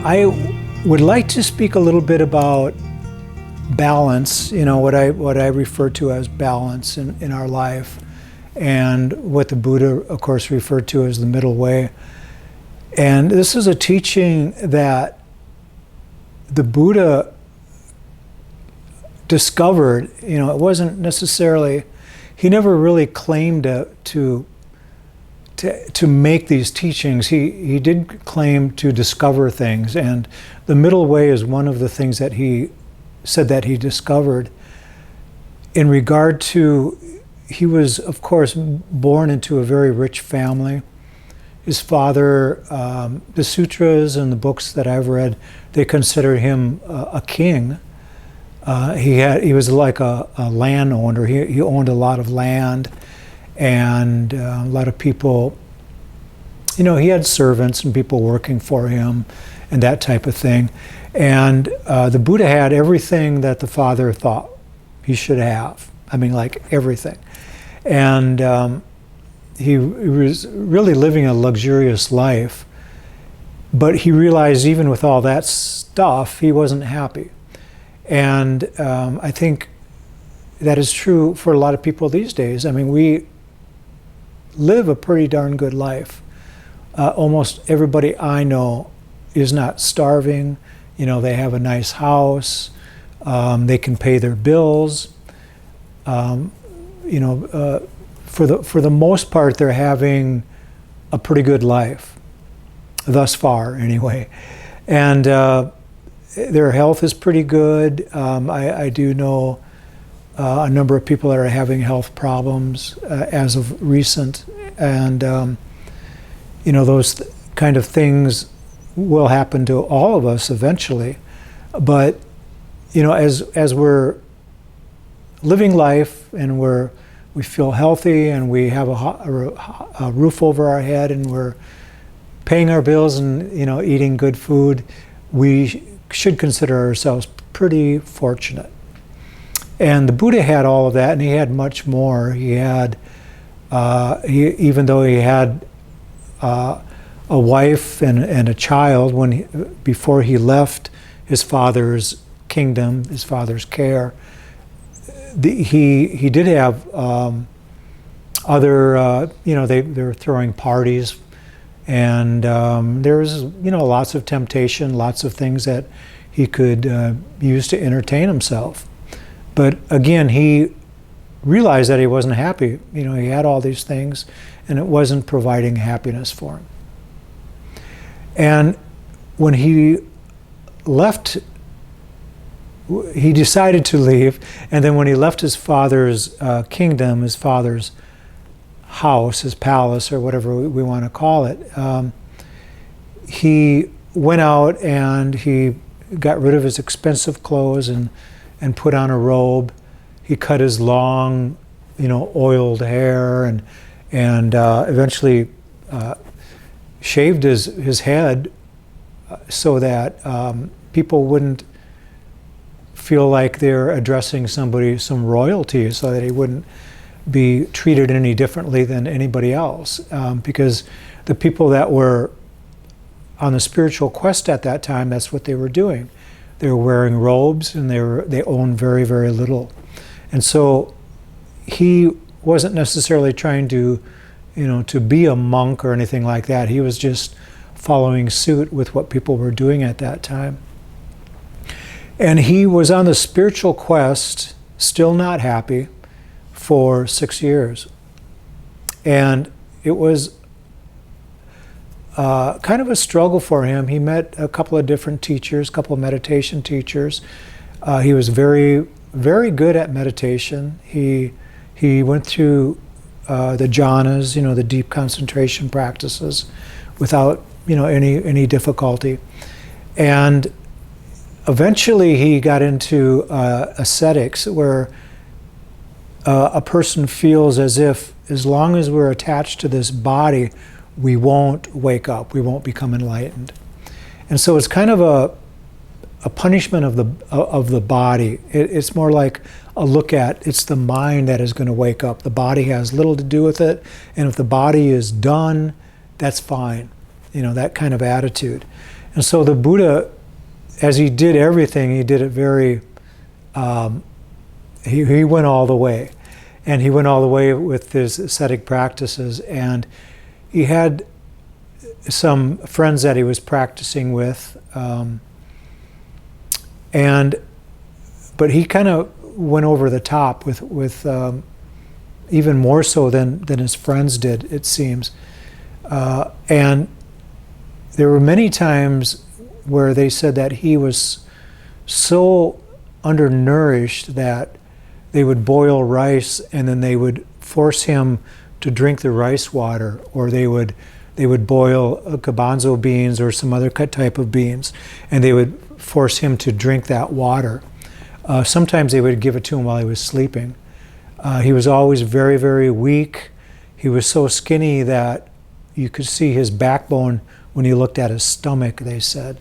I would like to speak a little bit about balance, what I refer to as balance in our life, and what the Buddha, of course, referred to as the middle way. And this is a teaching that the Buddha discovered. It wasn't necessarily, he never really claimed to make these teachings. He did claim to discover things, and the middle way is one of the things that he said that he discovered. In regard to, he was, of course, born into a very rich family. His father, the sutras and the books that I've read, they consider him a king. He was like a landowner. He owned a lot of land, and a lot of people, he had servants and people working for him and that type of thing. And the Buddha had everything that the father thought he should have. I mean, like everything. And he was really living a luxurious life, but he realized even with all that stuff, he wasn't happy. And I think that is true for a lot of people these days. I mean, we live a pretty darn good life. Almost everybody I know is not starving. They have a nice house. They can pay their bills. For the most part, they're having a pretty good life, thus far, anyway. And their health is pretty good. I do know a number of people that are having health problems as of recent, and those kind of things will happen to all of us eventually. But as we're living life and we feel healthy and we have a roof over our head and we're paying our bills and eating good food, we should consider ourselves pretty fortunate. And the Buddha had all of that, and he had much more. He had, even though he had a wife and a child before he left his father's kingdom, his father's care, he did have other, they were throwing parties, and there was lots of temptation, lots of things that he could use to entertain himself. But again, he realized that he wasn't happy. He had all these things, and it wasn't providing happiness for him. And when he left, he decided to leave, and then when he left his father's kingdom, his father's house, his palace, or whatever we want to call it, he went out and he got rid of his expensive clothes and put on a robe. He cut his long, oiled hair, and eventually shaved his head so that people wouldn't feel like they're addressing somebody, some royalty, so that he wouldn't be treated any differently than anybody else. Because the people that were on the spiritual quest at that time, that's what they were doing. They were wearing robes, and they owned very, very little. And so he wasn't necessarily trying to be a monk or anything like that. He was just following suit with what people were doing at that time. And he was on the spiritual quest, still not happy, for 6 years. And it was kind of a struggle for him. He met a couple of different teachers, a couple of meditation teachers. He was very, very good at meditation. He went through the jhanas, the deep concentration practices, without any difficulty. And eventually he got into ascetics, where a person feels as if, as long as we're attached to this body, we won't wake up, we won't become enlightened. And so it's kind of a punishment of the body. It's more like a look at, it's the mind that is going to wake up. The body has little to do with it, and if the body is done, that's fine. That kind of attitude. And so the Buddha, as he did everything, he did it very, he went all the way. And he went all the way with his ascetic practices. And he had some friends that he was practicing with. But he kind of went over the top with even more so than his friends did, it seems. And there were many times where they said that he was so undernourished that they would boil rice and then they would force him to drink the rice water, or they would boil garbanzo beans or some other type of beans, and they would force him to drink that water. Sometimes they would give it to him while he was sleeping. He was always very, very weak. He was so skinny that you could see his backbone when you looked at his stomach, they said.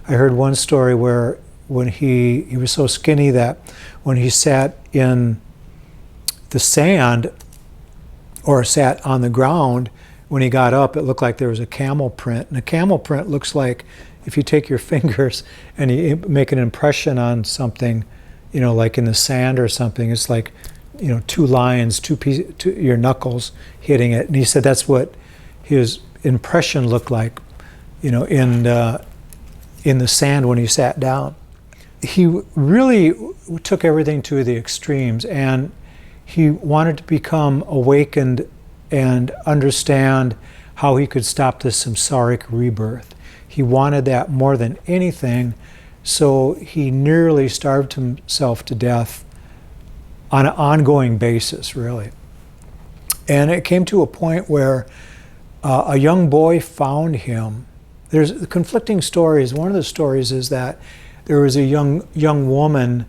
I heard one story where when he was so skinny that when he sat in the sand or sat on the ground, when he got up, it looked like there was a camel print. And a camel print looks like if you take your fingers and you make an impression on something, like in the sand or something, it's like, two lines, your knuckles hitting it. And he said that's what his impression looked like, in the sand when he sat down. He really took everything to the extremes, and he wanted to become awakened and understand how he could stop this samsaric rebirth. He wanted that more than anything, so he nearly starved himself to death on an ongoing basis, really. And it came to a point where a young boy found him. There's conflicting stories. One of the stories is that there was a young woman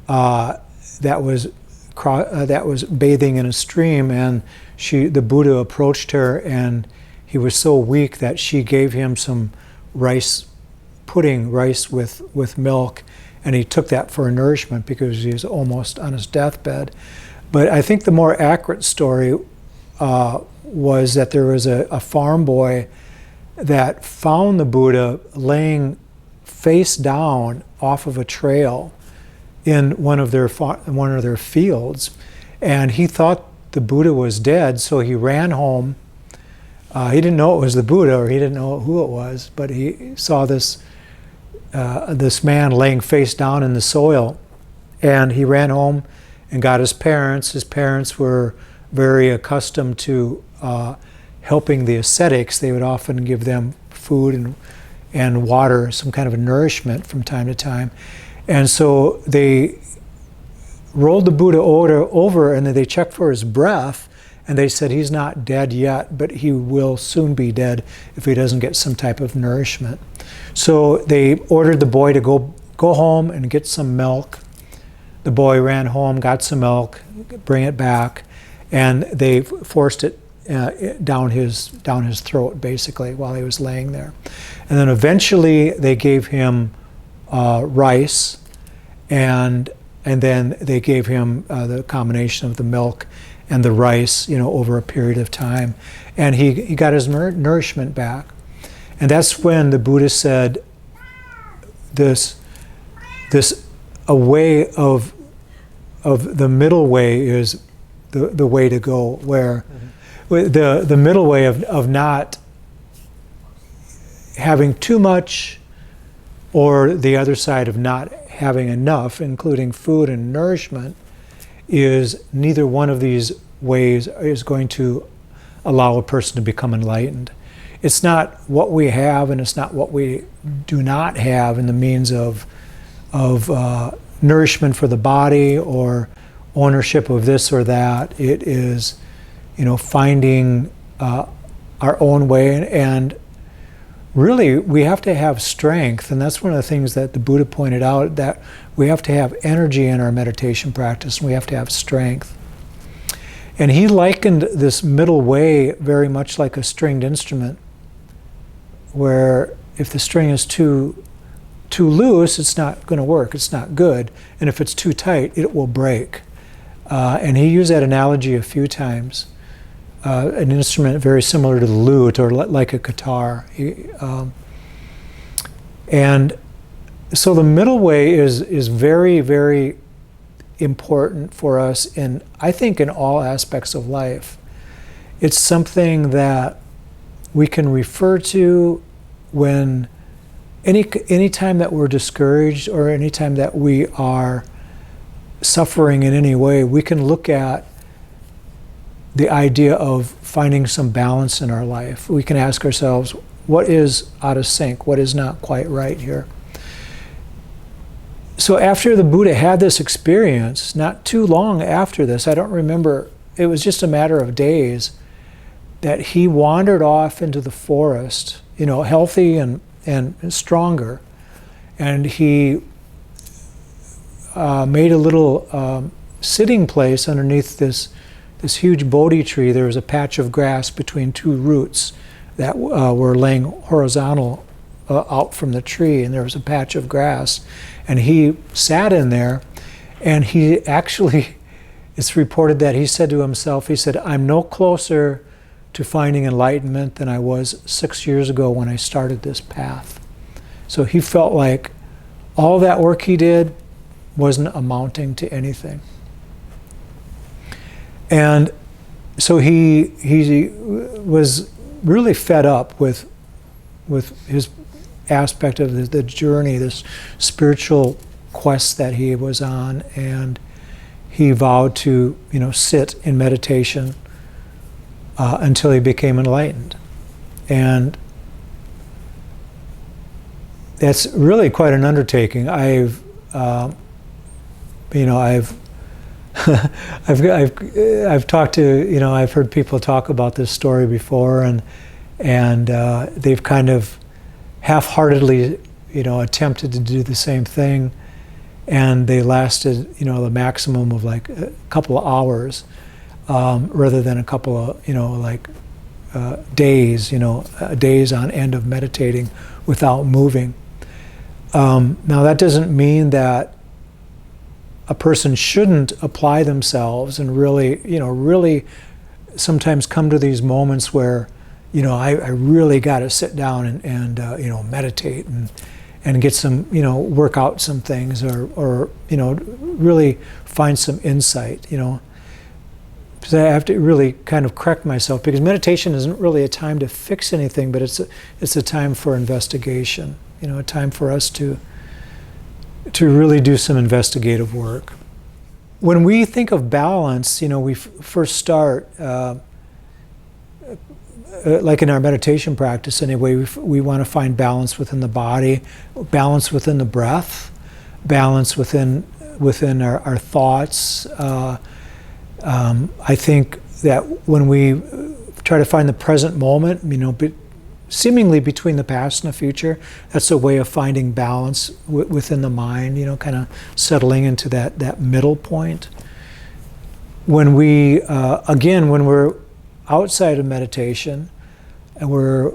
that was bathing in a stream, and the Buddha approached her, and he was so weak that she gave him some rice with milk, and he took that for nourishment because he was almost on his deathbed. But I think the more accurate story was that there was a farm boy that found the Buddha laying face down off of a trail in one of their fields, and he thought the Buddha was dead, so he ran home. He didn't know it was the Buddha, or he didn't know who it was, but he saw this man laying face down in the soil, and he ran home and got his parents. His parents were very accustomed to helping the ascetics. They would often give them food and water, some kind of a nourishment from time to time. And so they rolled the Buddha over, and then they checked for his breath, and they said he's not dead yet, but he will soon be dead if he doesn't get some type of nourishment. So they ordered the boy to go home and get some milk. The boy ran home, got some milk, bring it back, and they forced it down his throat, basically, while he was laying there. And then eventually they gave him rice, and then they gave him the combination of the milk and the rice, over a period of time, and he got his nourishment back. And that's when the Buddha said, this a way of the middle way is the way to go, where the middle way of not having too much, or the other side of not having enough, including food and nourishment, is neither one of these ways is going to allow a person to become enlightened. It's not what we have, and it's not what we do not have in the means of nourishment for the body or ownership of this or that. It is, finding our own way, and really we have to have strength, and that's one of the things that the Buddha pointed out, that we have to have energy in our meditation practice, and we have to have strength. And he likened this middle way very much like a stringed instrument, where if the string is too loose, it's not going to work, it's not good, and if it's too tight, it will break. And he used that analogy a few times. An instrument very similar to the lute, or like a guitar. And so the middle way is very, very important for us in, I think, in all aspects of life. It's something that we can refer to when any time that we're discouraged or any time that we are suffering in any way, we can look at the idea of finding some balance in our life. We can ask ourselves, what is out of sync? What is not quite right here? So after the Buddha had this experience, not too long after this, I don't remember, it was just a matter of days, that he wandered off into the forest, healthy and stronger. And he made a little sitting place underneath this huge Bodhi tree. There was a patch of grass between two roots that were laying horizontal out from the tree, and there was a patch of grass. And he sat in there, and he actually, it's reported that he said to himself, he said, I'm no closer to finding enlightenment than I was 6 years ago when I started this path. So he felt like all that work he did wasn't amounting to anything. And so he was really fed up with his aspect of the journey, this spiritual quest that he was on, and he vowed to, sit in meditation until he became enlightened. And that's really quite an undertaking. I've talked to, I've heard people talk about this story before, and they've kind of half-heartedly, attempted to do the same thing, and they lasted, the maximum of like a couple of hours, rather than a couple of, days, days on end of meditating without moving. Now that doesn't mean that a person shouldn't apply themselves and really sometimes come to these moments where, I really got to sit down and meditate and get some, work out some things or really find some insight, Because I have to really kind of correct myself, because meditation isn't really a time to fix anything, but it's a time for investigation, a time for us to really do some investigative work. When we think of balance, we first start, like in our meditation practice anyway, we want to find balance within the body, balance within the breath, balance within our thoughts. I think that when we try to find the present moment, seemingly between the past and the future, that's a way of finding balance within the mind, kind of settling into that middle point. When we, when we're outside of meditation and we're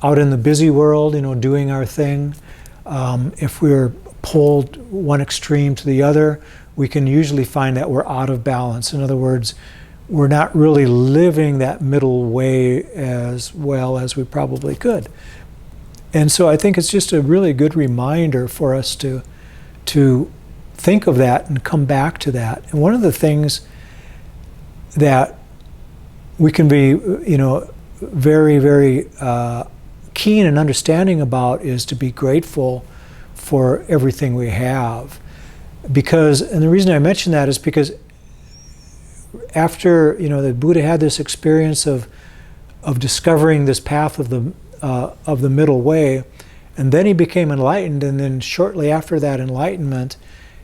out in the busy world, doing our thing, if we're pulled one extreme to the other, we can usually find that we're out of balance. In other words, we're not really living that middle way as well as we probably could. And so I think it's just a really good reminder for us to think of that and come back to that. And one of the things that we can be, very, very keen and understanding about is to be grateful for everything we have. And the reason I mention that is because after the Buddha had this experience of discovering this path of the middle way, and then he became enlightened, and then shortly after that enlightenment,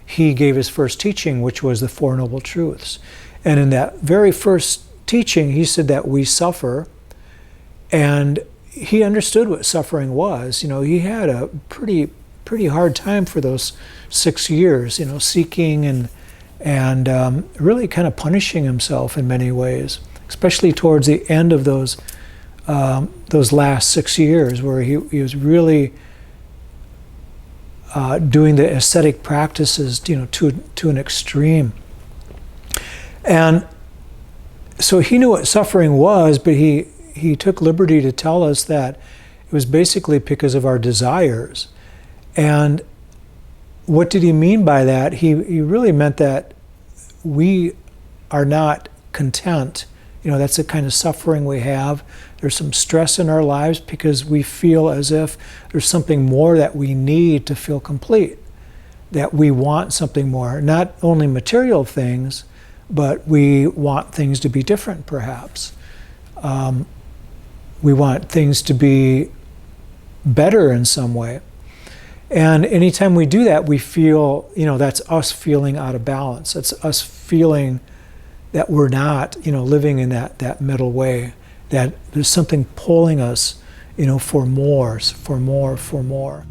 he gave his first teaching, which was the Four Noble Truths. And in that very first teaching, he said that we suffer, and he understood what suffering was. He had a pretty hard time for those 6 years, seeking and really kind of punishing himself in many ways, especially towards the end of those last 6 years, where he was really doing the ascetic practices, to an extreme. And so he knew what suffering was, but he took liberty to tell us that it was basically because of our desires. And what did he mean by that? He really meant that we are not content. You know, that's the kind of suffering we have. There's some stress in our lives because we feel as if there's something more that we need to feel complete, that we want something more. Not only material things, but we want things to be different, perhaps. We want things to be better in some way. And anytime we do that, we feel, you know, that's us feeling out of balance. It's us feeling that we're not, you know, living in that middle way, that there's something pulling us, you know, for more, for more, for more.